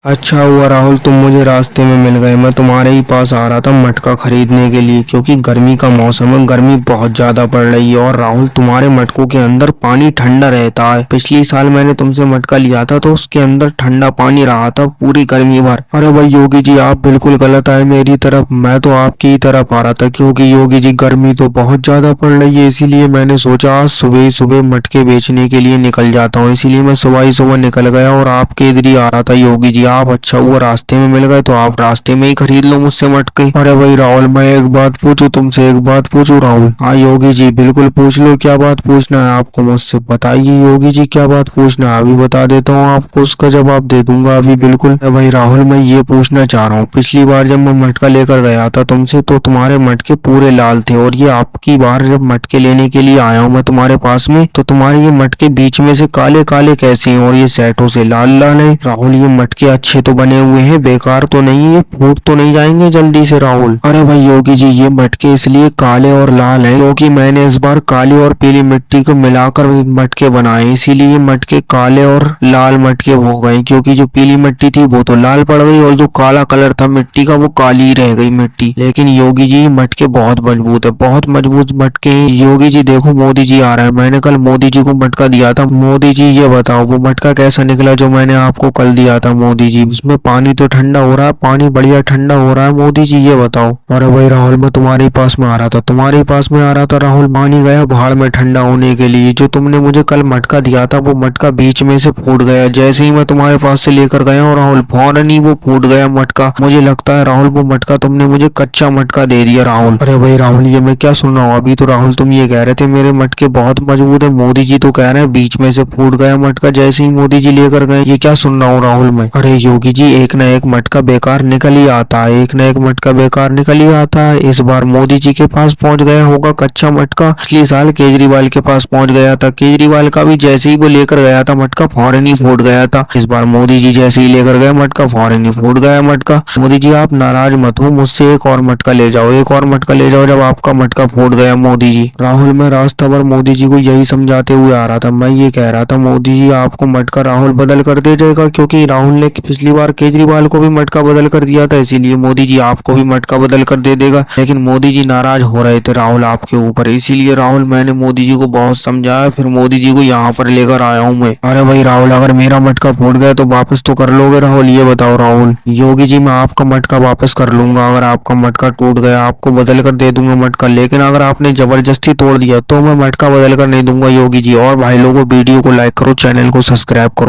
अच्छा हुआ राहुल, तुम मुझे रास्ते में मिल गए। मैं तुम्हारे ही पास आ रहा था मटका खरीदने के लिए, क्योंकि गर्मी का मौसम है, गर्मी बहुत ज्यादा पड़ रही है। और राहुल, तुम्हारे मटकों के अंदर पानी ठंडा रहता है। पिछली साल मैंने तुमसे मटका लिया था तो उसके अंदर ठंडा पानी रहा था पूरी गर्मी भर। अरे भाई योगी जी, आप बिल्कुल गलत आए मेरी तरफ। मैं तो आपकी ही तरफ आ रहा था, क्योंकि योगी जी गर्मी तो बहुत ज्यादा पड़ रही है, इसीलिए मैंने सोचा आज सुबह ही सुबह मटके बेचने के लिए निकल जाता हूँ। इसीलिए मैं सुबह ही सुबह निकल गया और आपके इधर ही आ रहा था योगी जी। आप अच्छा हुआ रास्ते में मिल गए, तो आप रास्ते में ही खरीद लो मुझसे मटके। अरे भाई राहुल, मैं एक बात पूछूं तुमसे, एक बात पूछूं राहुल? हाँ योगी जी, बिल्कुल पूछ लो। क्या बात पूछना है आपको मुझसे? बताइए योगी जी, क्या बात पूछना है? अभी बता देता हूँ आपको, उसका जवाब दे दूंगा अभी बिल्कुल। अरे भाई राहुल, मैं ये पूछना चाह रहा हूँ, पिछली बार जब मैं मटका लेकर गया था तुमसे तो तुम्हारे मटके पूरे लाल थे, और ये आपकी बार जब मटके लेने के लिए आया हूँ मैं तुम्हारे पास में, तो तुम्हारे ये मटके बीच में से काले काले कैसे हैं और ये सेटों से लाल लाल है? राहुल, ये मटके अच्छे तो बने हुए हैं, बेकार तो नहीं है, ये फूट तो नहीं जाएंगे जल्दी से राहुल? अरे भाई योगी जी, ये मटके इसलिए काले और लाल हैं क्योंकि मैंने इस बार काली और पीली मिट्टी को मिलाकर मटके बनाए, इसीलिए मटके काले और लाल मटके हो गए। क्योंकि जो पीली मिट्टी थी वो तो लाल पड़ गई, और जो काला कलर था मिट्टी का वो काली रह गई मिट्टी। लेकिन योगी जी, मटके बहुत मजबूत है, बहुत मजबूत मटके हैं। योगी जी देखो, मोदी जी आ रहे हैं। मैंने कल मोदी जी को मटका दिया था। मोदी जी ये बताओ, वो मटका कैसा निकला जो मैंने आपको कल दिया था मोदी जी? उसमें पानी तो ठंडा हो रहा है, पानी बढ़िया ठंडा हो रहा है मोदी जी, ये बताओ। अरे भाई राहुल, मैं तुम्हारे पास में आ रहा था, तुम्हारे पास में आ रहा था राहुल। पानी गया भाड़ में ठंडा होने के लिए। जो तुमने मुझे कल मटका दिया था वो मटका बीच में से फूट गया, जैसे ही मैं तुम्हारे पास से लेकर गया हूँ राहुल, फौरन ही वो फूट गया मटका। मुझे लगता है राहुल, वो मटका तुमने मुझे कच्चा मटका दे दिया राहुल। अरे भाई राहुल, ये मैं क्या सुन रहा हूँ? अभी तो राहुल तुम ये कह रहे थे मेरे मटके बहुत मजबूत है, मोदी जी तो कह रहे हैं बीच में से फूट गया मटका जैसे ही मोदी जी लेकर गए। ये क्या सुन रहा हूँ राहुल मैं? अरे योगी जी, एक न एक मटका बेकार निकल ही आता है, एक न एक मटका बेकार निकल ही आता है। इस बार मोदी जी के पास पहुंच गया होगा कच्चा मटका। पिछले साल केजरीवाल के पास पहुंच गया था, केजरीवाल का भी जैसे ही वो लेकर गया था मटका फौरन ही फूट गया था। इस बार मोदी जी जैसे ही लेकर गए मटका फौरन ही फूट गया मटका। मोदी जी आप नाराज मत हो, मुझसे एक और मटका ले जाओ, एक और मटका ले जाओ जब आपका मटका फूट गया मोदी जी। राहुल, मैं रास्ता भर मोदी जी को यही समझाते हुए आ रहा था। मैं ये कह रहा था मोदी जी आपको मटका राहुल बदल कर दे जाएगा, क्योंकि राहुल ने पिछली बार केजरीवाल को भी मटका बदल कर दिया था, इसीलिए मोदी जी आपको भी मटका बदल कर दे देगा। लेकिन मोदी जी नाराज हो रहे थे राहुल आपके ऊपर, इसीलिए राहुल मैंने मोदी जी को बहुत समझाया, फिर मोदी जी को यहाँ पर लेकर आया हूँ मैं। अरे भाई राहुल, अगर मेरा मटका फूट गया तो वापस तो कर लोगे राहुल? ये बताओ राहुल। योगी जी, मैं आपका मटका वापस कर लूंगा, अगर आपका मटका टूट गया आपको बदल कर दे दूंगा मटका। लेकिन अगर आपने जबरदस्ती तोड़ दिया तो मैं मटका बदल कर नहीं दूंगा योगी जी। और भाई लोगों, वीडियो को लाइक करो, चैनल को सब्सक्राइब करो।